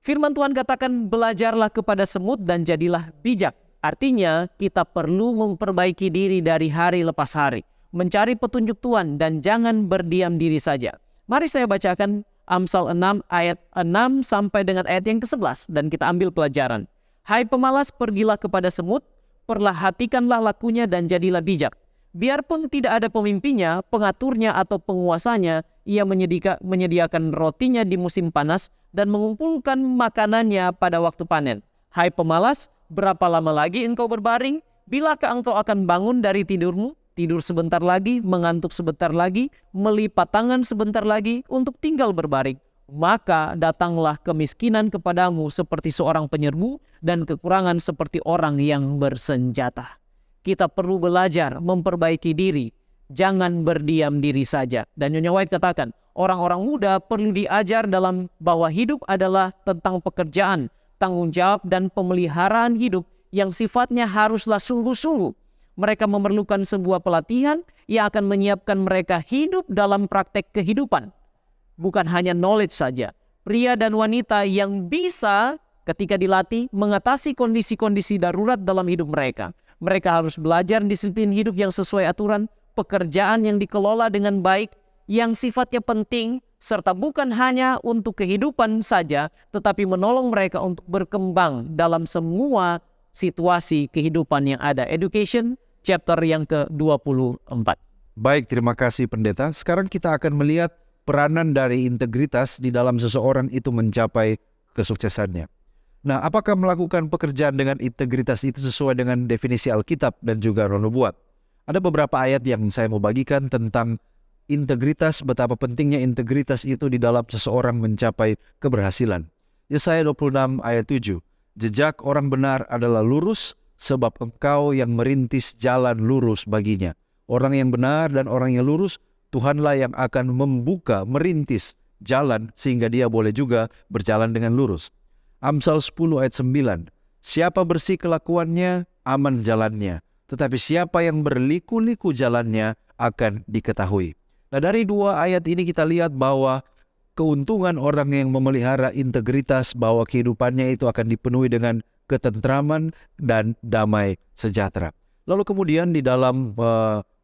Firman Tuhan katakan, belajarlah kepada semut dan jadilah bijak. Artinya kita perlu memperbaiki diri dari hari lepas hari, mencari petunjuk Tuhan dan jangan berdiam diri saja. Mari saya bacakan Amsal 6 ayat 6 sampai dengan ayat yang ke-11 dan kita ambil pelajaran. Hai pemalas, pergilah kepada semut, perhatikanlah lakunya dan jadilah bijak. Biarpun tidak ada pemimpinnya, pengaturnya atau penguasanya, ia menyediakan rotinya di musim panas dan mengumpulkan makanannya pada waktu panen. Hai pemalas, berapa lama lagi engkau berbaring? Bilakah engkau akan bangun dari tidurmu? Tidur sebentar lagi, mengantuk sebentar lagi, melipat tangan sebentar lagi untuk tinggal berbaring. maka datanglah kemiskinan kepadamu seperti seorang penyerbu dan kekurangan seperti orang yang bersenjata. Kita perlu belajar memperbaiki diri, jangan berdiam diri saja. Dan Nyonya White katakan, orang-orang muda perlu diajar dalam bahwa hidup adalah tentang pekerjaan, tanggung jawab dan pemeliharaan hidup yang sifatnya haruslah sungguh-sungguh. Mereka memerlukan sebuah pelatihan yang akan menyiapkan mereka hidup dalam praktek kehidupan. Bukan hanya knowledge saja. Pria dan wanita yang bisa ketika dilatih mengatasi kondisi-kondisi darurat dalam hidup mereka. Mereka harus belajar disiplin hidup yang sesuai aturan, pekerjaan yang dikelola dengan baik, yang sifatnya penting, serta bukan hanya untuk kehidupan saja, tetapi menolong mereka untuk berkembang dalam semua situasi kehidupan yang ada. Education, chapter yang ke-24. Baik, terima kasih pendeta. Sekarang kita akan melihat peranan dari integritas di dalam seseorang itu mencapai kesuksesannya. Nah, apakah melakukan pekerjaan dengan integritas itu sesuai dengan definisi Alkitab dan juga Roh Nubuat? Ada beberapa ayat yang saya mau bagikan tentang integritas, betapa pentingnya integritas itu di dalam seseorang mencapai keberhasilan. Yesaya 26 ayat 7. Jejak orang benar adalah lurus, sebab engkau yang merintis jalan lurus baginya. Orang yang benar dan orang yang lurus, Tuhanlah yang akan membuka, merintis jalan sehingga dia boleh juga berjalan dengan lurus. Amsal 10 ayat 9. Siapa bersih kelakuannya, aman jalannya. Tetapi siapa yang berliku-liku jalannya akan diketahui. Nah, dari dua ayat ini kita lihat bahwa keuntungan orang yang memelihara integritas, bahwa kehidupannya itu akan dipenuhi dengan ketentraman dan damai sejahtera. Lalu kemudian di dalam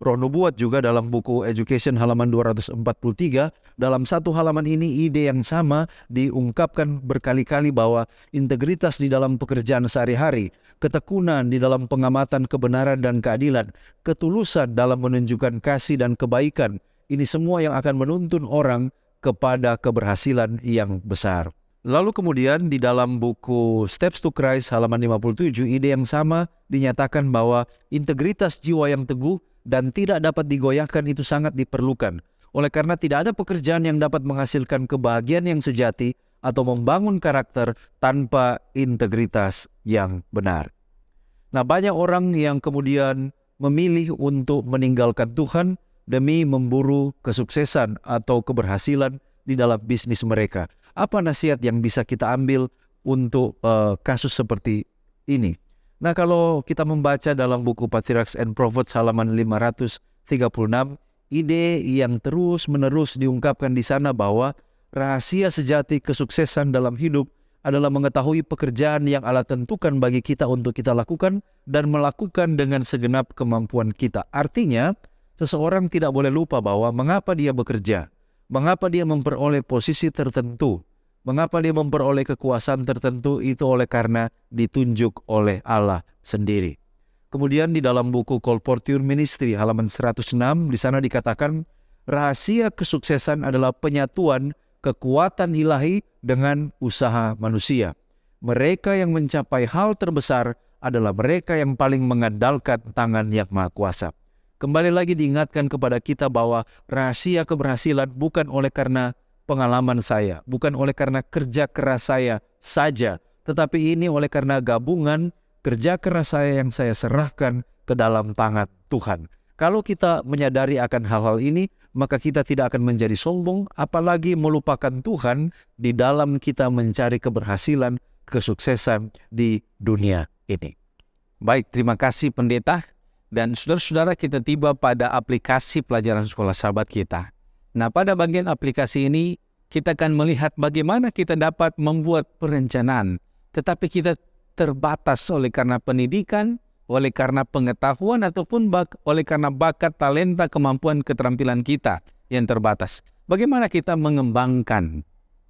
Roh Nubuat juga dalam buku Education halaman 243, dalam satu halaman ini ide yang sama diungkapkan berkali-kali bahwa integritas di dalam pekerjaan sehari-hari, ketekunan di dalam pengamatan kebenaran dan keadilan, ketulusan dalam menunjukkan kasih dan kebaikan, ini semua yang akan menuntun orang kepada keberhasilan yang besar. Lalu kemudian di dalam buku Steps to Christ halaman 57, ide yang sama dinyatakan bahwa integritas jiwa yang teguh dan tidak dapat digoyahkan itu sangat diperlukan. Oleh karena tidak ada pekerjaan yang dapat menghasilkan kebahagiaan yang sejati atau membangun karakter tanpa integritas yang benar. Nah, banyak orang yang kemudian memilih untuk meninggalkan Tuhan demi memburu kesuksesan atau keberhasilan di dalam bisnis mereka. Apa nasihat yang bisa kita ambil untuk kasus seperti ini? Nah, kalau kita membaca dalam buku Patriarchs and Prophets halaman 536, ide yang terus-menerus diungkapkan di sana bahwa rahasia sejati kesuksesan dalam hidup adalah mengetahui pekerjaan yang Allah tentukan bagi kita untuk kita lakukan dan melakukan dengan segenap kemampuan kita. Artinya, seseorang tidak boleh lupa bahwa mengapa dia bekerja. Mengapa dia memperoleh posisi tertentu? Mengapa dia memperoleh kekuasaan tertentu? Itu oleh karena ditunjuk oleh Allah sendiri. Kemudian di dalam buku Colporteur Ministry halaman 106, di sana dikatakan rahasia kesuksesan adalah penyatuan kekuatan ilahi dengan usaha manusia. Mereka yang mencapai hal terbesar adalah mereka yang paling mengandalkan tangan yang Maha Kuasa. Kembali lagi diingatkan kepada kita bahwa rahasia keberhasilan bukan oleh karena pengalaman saya, bukan oleh karena kerja keras saya saja, tetapi ini oleh karena gabungan kerja keras saya yang saya serahkan ke dalam tangan Tuhan. Kalau kita menyadari akan hal-hal ini, maka kita tidak akan menjadi sombong, apalagi melupakan Tuhan di dalam kita mencari keberhasilan, kesuksesan di dunia ini. Baik, terima kasih pendeta. Dan saudara-saudara, kita tiba pada aplikasi pelajaran sekolah sahabat kita. Nah, pada bagian aplikasi ini, kita akan melihat bagaimana kita dapat membuat perencanaan. Tetapi kita terbatas oleh karena pendidikan, oleh karena pengetahuan, ataupun oleh karena bakat, talenta, kemampuan, keterampilan kita yang terbatas. Bagaimana kita mengembangkan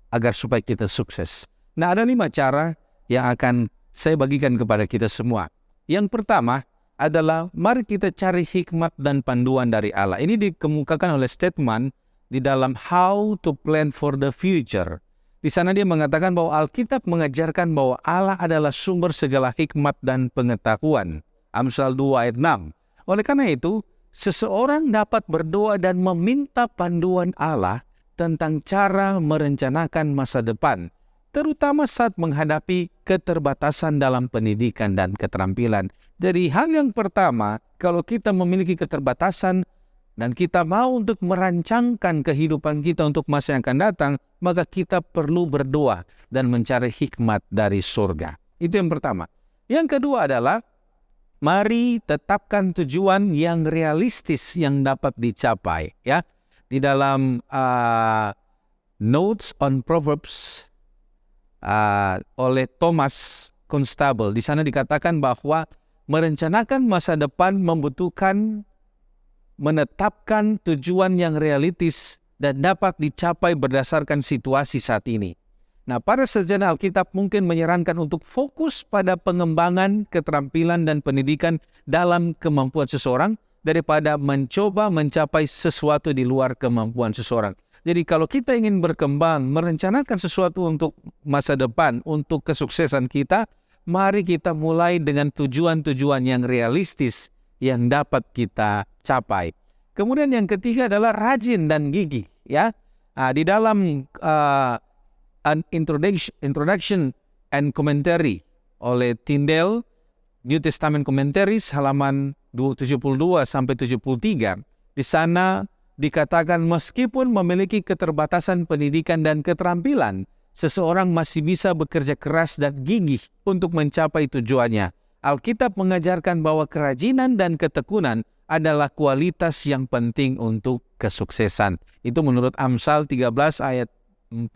agar supaya kita sukses? Nah, ada 5 cara yang akan saya bagikan kepada kita semua. Yang pertama adalah mari kita cari hikmat dan panduan dari Allah. Ini dikemukakan oleh Statement di dalam How to Plan for the Future. Di sana dia mengatakan bahwa Alkitab mengajarkan bahwa Allah adalah sumber segala hikmat dan pengetahuan. Amsal 2 ayat 6. Oleh karena itu, seseorang dapat berdoa dan meminta panduan Allah tentang cara merencanakan masa depan, terutama saat menghadapi keterbatasan dalam pendidikan dan keterampilan. Jadi hal yang pertama, kalau kita memiliki keterbatasan dan kita mau untuk merancangkan kehidupan kita untuk masa yang akan datang, maka kita perlu berdoa dan mencari hikmat dari surga. Itu yang pertama. Yang kedua adalah, mari tetapkan tujuan yang realistis yang dapat dicapai. Ya, di dalam Notes on Proverbs oleh Thomas Constable, di sana dikatakan bahwa merencanakan masa depan membutuhkan menetapkan tujuan yang realistis dan dapat dicapai berdasarkan situasi saat ini. Nah, para sarjana Alkitab mungkin menyarankan untuk fokus pada pengembangan keterampilan dan pendidikan dalam kemampuan seseorang daripada mencoba mencapai sesuatu di luar kemampuan seseorang. Jadi kalau kita ingin berkembang, merencanakan sesuatu untuk masa depan, untuk kesuksesan kita, mari kita mulai dengan tujuan-tujuan yang realistis yang dapat kita capai. Kemudian yang ketiga adalah rajin dan gigih. Ya, di dalam an introduction and commentary oleh Tyndale, New Testament Commentaries halaman 72 sampai 73, di sana dikatakan meskipun memiliki keterbatasan pendidikan dan keterampilan, seseorang masih bisa bekerja keras dan gigih untuk mencapai tujuannya. Alkitab mengajarkan bahwa kerajinan dan ketekunan adalah kualitas yang penting untuk kesuksesan. Itu menurut Amsal 13 ayat 4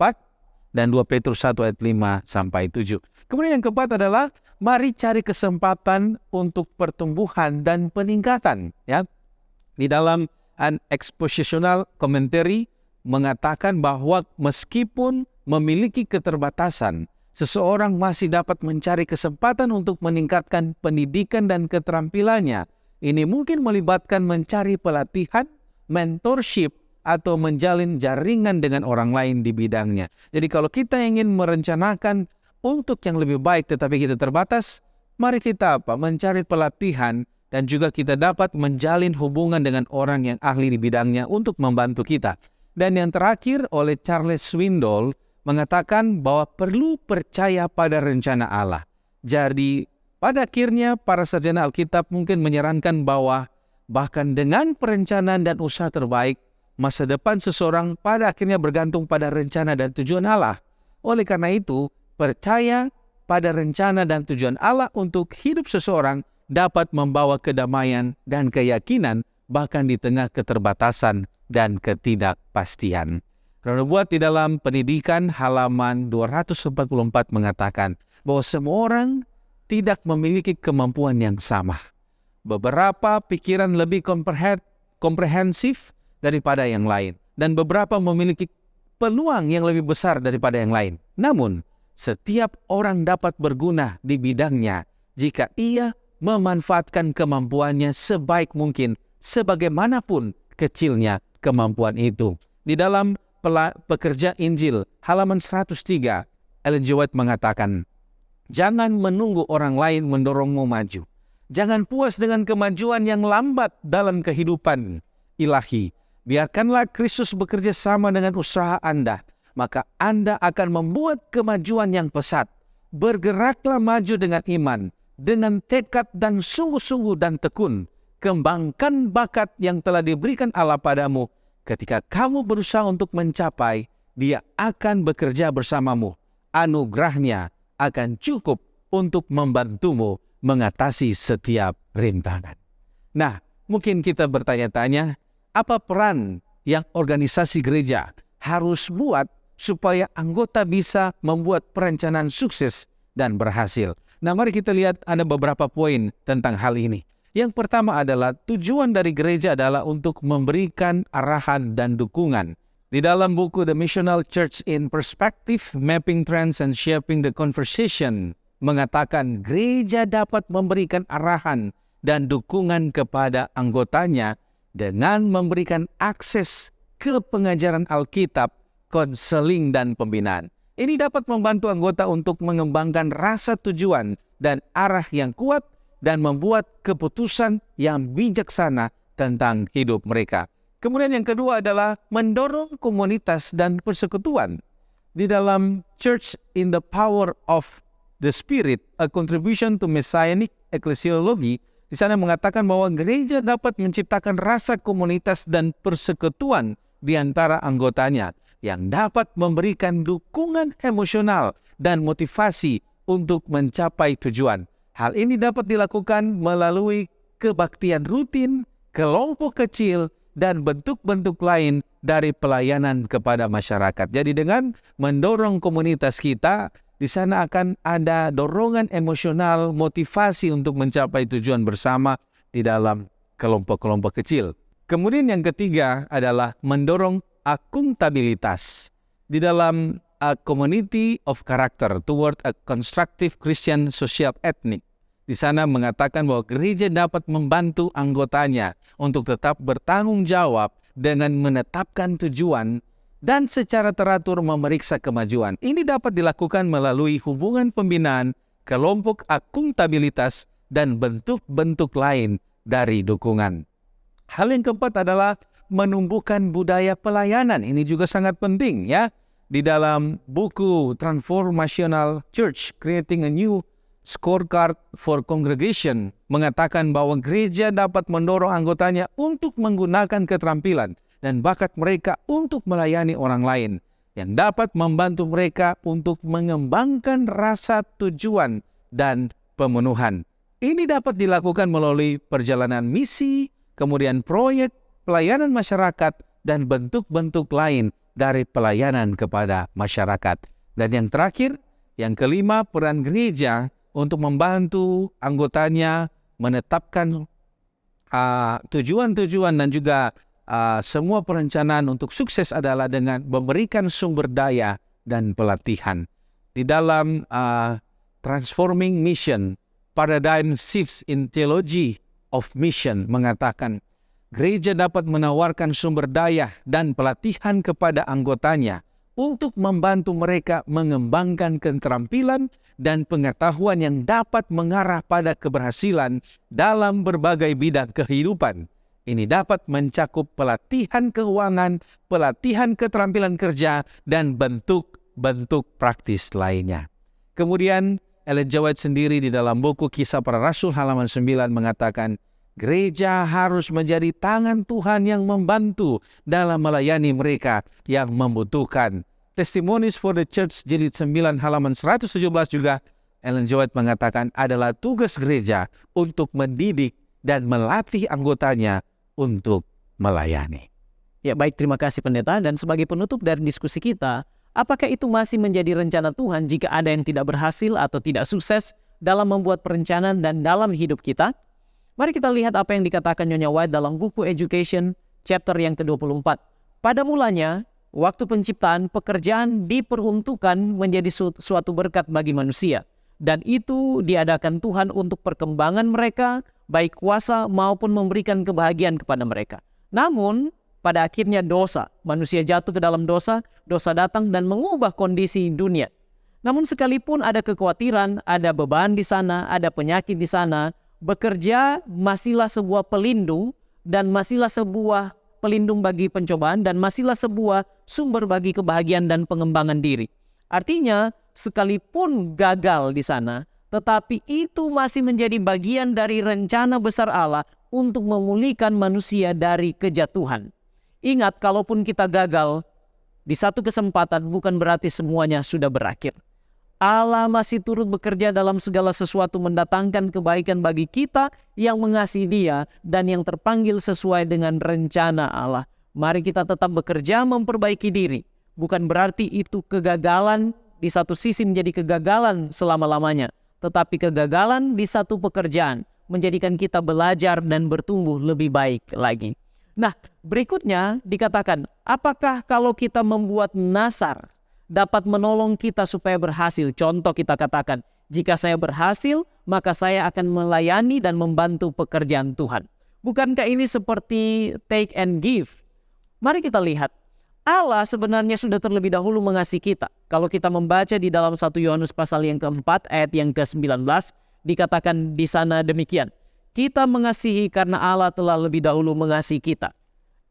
dan 2 Petrus 1 ayat 5 sampai 7. Kemudian yang keempat adalah mari cari kesempatan untuk pertumbuhan dan peningkatan. Ya, di dalam An Expositional Commentary mengatakan bahwa meskipun memiliki keterbatasan, seseorang masih dapat mencari kesempatan untuk meningkatkan pendidikan dan keterampilannya. Ini mungkin melibatkan mencari pelatihan, mentorship, atau menjalin jaringan dengan orang lain di bidangnya. Jadi kalau kita ingin merencanakan untuk yang lebih baik tetapi kita terbatas, mari kita mencari pelatihan dan juga kita dapat menjalin hubungan dengan orang yang ahli di bidangnya untuk membantu kita. Dan yang terakhir oleh Charles Swindoll mengatakan bahwa perlu percaya pada rencana Allah. Jadi pada akhirnya para sarjana Alkitab mungkin menyarankan bahwa bahkan dengan perencanaan dan usaha terbaik, masa depan seseorang pada akhirnya bergantung pada rencana dan tujuan Allah. Oleh karena itu, percaya pada rencana dan tujuan Allah untuk hidup seseorang dapat membawa kedamaian dan keyakinan bahkan di tengah keterbatasan dan ketidakpastian. Buat di dalam Pendidikan halaman 244 mengatakan bahwa semua orang tidak memiliki kemampuan yang sama. Beberapa pikiran lebih komprehensif daripada yang lain, dan beberapa memiliki peluang yang lebih besar daripada yang lain. Namun, setiap orang dapat berguna di bidangnya jika ia memanfaatkan kemampuannya sebaik mungkin, sebagaimanapun kecilnya kemampuan itu. Di dalam Pekerja Injil halaman 103, Ellen G. White mengatakan, jangan menunggu orang lain mendorongmu maju. Jangan puas dengan kemajuan yang lambat dalam kehidupan ilahi. Biarkanlah Kristus bekerja sama dengan usaha Anda, maka Anda akan membuat kemajuan yang pesat. Bergeraklah maju dengan iman, dengan tekad dan sungguh-sungguh dan tekun. Kembangkan bakat yang telah diberikan Allah padamu. Ketika kamu berusaha untuk mencapai, Dia akan bekerja bersamamu. Anugerahnya akan cukup untuk membantumu mengatasi setiap rintangan. Nah, mungkin kita bertanya-tanya, apa peran yang organisasi gereja harus buat supaya anggota bisa membuat perencanaan sukses dan berhasil? Nah, mari kita lihat ada beberapa poin tentang hal ini. Yang pertama adalah tujuan dari gereja adalah untuk memberikan arahan dan dukungan. Di dalam buku The Missional Church in Perspective, Mapping Trends and Shaping the Conversation, mengatakan gereja dapat memberikan arahan dan dukungan kepada anggotanya dengan memberikan akses ke pengajaran Alkitab, konseling, dan pembinaan. Ini dapat membantu anggota untuk mengembangkan rasa tujuan dan arah yang kuat dan membuat keputusan yang bijaksana tentang hidup mereka. Kemudian yang kedua adalah mendorong komunitas dan persekutuan. Di dalam Church in the Power of the Spirit, a contribution to Messianic Ecclesiology, di sana mengatakan bahwa gereja dapat menciptakan rasa komunitas dan persekutuan di antara anggotanya yang dapat memberikan dukungan emosional dan motivasi untuk mencapai tujuan. Hal ini dapat dilakukan melalui kebaktian rutin, kelompok kecil, dan bentuk-bentuk lain dari pelayanan kepada masyarakat. Jadi dengan mendorong komunitas kita, di sana akan ada dorongan emosional, motivasi untuk mencapai tujuan bersama di dalam kelompok-kelompok kecil. Kemudian yang ketiga adalah mendorong akuntabilitas. Di dalam a community of character toward a constructive Christian social ethnic. Di sana mengatakan bahwa gereja dapat membantu anggotanya untuk tetap bertanggung jawab dengan menetapkan tujuan dan secara teratur memeriksa kemajuan. Ini dapat dilakukan melalui hubungan pembinaan, kelompok akuntabilitas, dan bentuk-bentuk lain dari dukungan. Hal yang keempat adalah menumbuhkan budaya pelayanan. Ini juga sangat penting ya. Di dalam buku Transformational Church, Creating a New Scorecard for Congregation, mengatakan bahwa gereja dapat mendorong anggotanya untuk menggunakan keterampilan dan bakat mereka untuk melayani orang lain, yang dapat membantu mereka untuk mengembangkan rasa tujuan dan pemenuhan. Ini dapat dilakukan melalui perjalanan misi, kemudian proyek, pelayanan masyarakat, dan bentuk-bentuk lain dari pelayanan kepada masyarakat. Dan yang terakhir, yang kelima, peran gereja untuk membantu anggotanya menetapkan tujuan-tujuan dan juga semua perencanaan untuk sukses adalah dengan memberikan sumber daya dan pelatihan. Di dalam Transforming Mission, Paradigm Shifts in Theology of Mission mengatakan, gereja dapat menawarkan sumber daya dan pelatihan kepada anggotanya untuk membantu mereka mengembangkan keterampilan dan pengetahuan yang dapat mengarah pada keberhasilan dalam berbagai bidang kehidupan. Ini dapat mencakup pelatihan keuangan, pelatihan keterampilan kerja, dan bentuk-bentuk praktis lainnya. Kemudian, Ellen G. White sendiri di dalam buku Kisah Para Rasul halaman 9 mengatakan, gereja harus menjadi tangan Tuhan yang membantu dalam melayani mereka yang membutuhkan. Testimonies for the Church jilid 9 halaman 117 juga Ellen G. White mengatakan adalah tugas gereja untuk mendidik dan melatih anggotanya untuk melayani. Ya baik, terima kasih pendeta. Dan sebagai penutup dari diskusi kita, apakah itu masih menjadi rencana Tuhan jika ada yang tidak berhasil atau tidak sukses dalam membuat perencanaan dan dalam hidup kita? Mari kita lihat apa yang dikatakan Nyonya White dalam buku Education, chapter yang ke-24. Pada mulanya, waktu penciptaan, pekerjaan diperuntukkan menjadi suatu berkat bagi manusia. Dan itu diadakan Tuhan untuk perkembangan mereka, baik kuasa maupun memberikan kebahagiaan kepada mereka. Namun, pada akhirnya manusia jatuh ke dalam dosa datang dan mengubah kondisi dunia. Namun sekalipun ada kekhawatiran, ada beban di sana, ada penyakit di sana, bekerja masihlah sebuah pelindung dan masihlah sebuah pelindung bagi pencobaan dan masihlah sebuah sumber bagi kebahagiaan dan pengembangan diri. Artinya, sekalipun gagal di sana, tetapi itu masih menjadi bagian dari rencana besar Allah untuk memulihkan manusia dari kejatuhan. Ingat, kalaupun kita gagal di satu kesempatan bukan berarti semuanya sudah berakhir. Allah masih turut bekerja dalam segala sesuatu mendatangkan kebaikan bagi kita yang mengasihi Dia dan yang terpanggil sesuai dengan rencana Allah. Mari kita tetap bekerja memperbaiki diri. Bukan berarti itu kegagalan di satu sisi menjadi kegagalan selama-lamanya. Tetapi kegagalan di satu pekerjaan menjadikan kita belajar dan bertumbuh lebih baik lagi. Nah, berikutnya dikatakan, apakah kalau kita membuat nasar dapat menolong kita supaya berhasil? Contoh kita katakan, jika saya berhasil, maka saya akan melayani dan membantu pekerjaan Tuhan. Bukankah ini seperti take and give? Mari kita lihat. Allah sebenarnya sudah terlebih dahulu mengasihi kita. Kalau kita membaca di dalam 1 Yohanes pasal yang keempat ayat yang ke-19, dikatakan di sana demikian. Kita mengasihi karena Allah telah lebih dahulu mengasihi kita.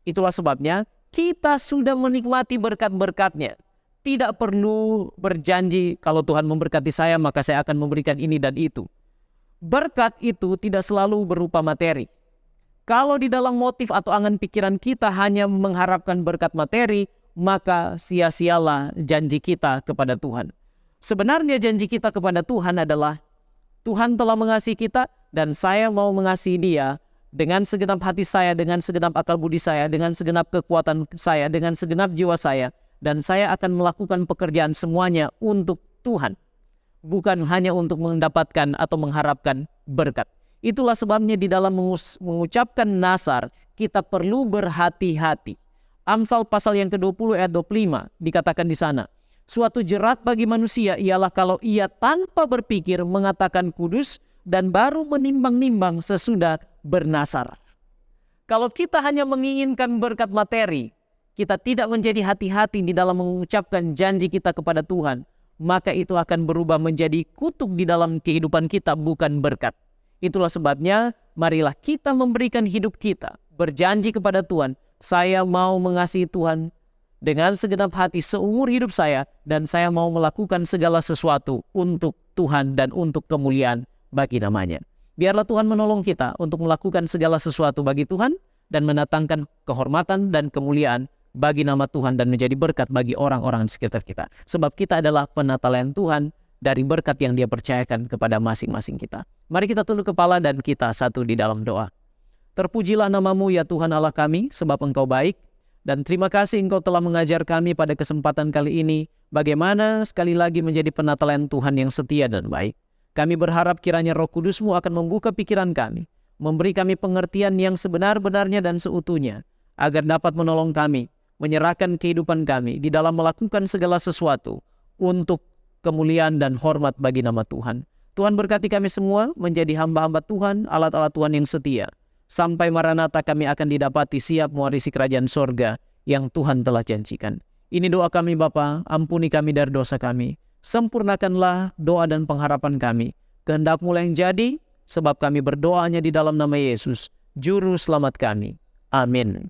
Itulah sebabnya kita sudah menikmati berkat-berkat-Nya. Tidak perlu berjanji kalau Tuhan memberkati saya maka saya akan memberikan ini dan itu. Berkat itu tidak selalu berupa materi. Kalau di dalam motif atau angan pikiran kita hanya mengharapkan berkat materi, maka sia-sialah janji kita kepada Tuhan. Sebenarnya janji kita kepada Tuhan adalah Tuhan telah mengasihi kita dan saya mau mengasihi Dia dengan segenap hati saya, dengan segenap akal budi saya, dengan segenap kekuatan saya, dengan segenap jiwa saya, dan saya akan melakukan pekerjaan semuanya untuk Tuhan, bukan hanya untuk mendapatkan atau mengharapkan berkat. Itulah sebabnya di dalam mengucapkan nazar kita perlu berhati-hati. Amsal pasal yang ke-20 ayat 25 dikatakan di sana, suatu jerat bagi manusia ialah kalau ia tanpa berpikir mengatakan kudus dan baru menimbang-nimbang sesudah bernasar. Kalau kita hanya menginginkan berkat materi, kita tidak menjadi hati-hati di dalam mengucapkan janji kita kepada Tuhan, maka itu akan berubah menjadi kutuk di dalam kehidupan kita, bukan berkat. Itulah sebabnya marilah kita memberikan hidup kita, berjanji kepada Tuhan, saya mau mengasihi Tuhan dengan segenap hati seumur hidup saya, dan saya mau melakukan segala sesuatu untuk Tuhan dan untuk kemuliaan bagi namanya. Biarlah Tuhan menolong kita untuk melakukan segala sesuatu bagi Tuhan dan mendatangkan kehormatan dan kemuliaan bagi nama Tuhan dan menjadi berkat bagi orang-orang di sekitar kita. Sebab kita adalah penatalan Tuhan dari berkat yang Dia percayakan kepada masing-masing kita. Mari kita tunduk kepala dan kita satu di dalam doa. Terpujilah nama-Mu ya Tuhan Allah kami, sebab Engkau baik, dan terima kasih Engkau telah mengajar kami pada kesempatan kali ini bagaimana sekali lagi menjadi penatalan Tuhan yang setia dan baik. Kami berharap kiranya Roh Kudus-Mu akan membuka pikiran kami, memberi kami pengertian yang sebenar-benarnya dan seutuhnya, agar dapat menolong kami, menyerahkan kehidupan kami di dalam melakukan segala sesuatu untuk kemuliaan dan hormat bagi nama Tuhan. Tuhan berkati kami semua menjadi hamba-hamba Tuhan, alat-alat Tuhan yang setia. Sampai Maranatha kami akan didapati siap mewarisi kerajaan sorga yang Tuhan telah janjikan. Ini doa kami Bapa, ampuni kami dari dosa kami. Sempurnakanlah doa dan pengharapan kami. Kehendak-Mu yang jadi, sebab kami berdoanya di dalam nama Yesus, Juru Selamat kami. Amin.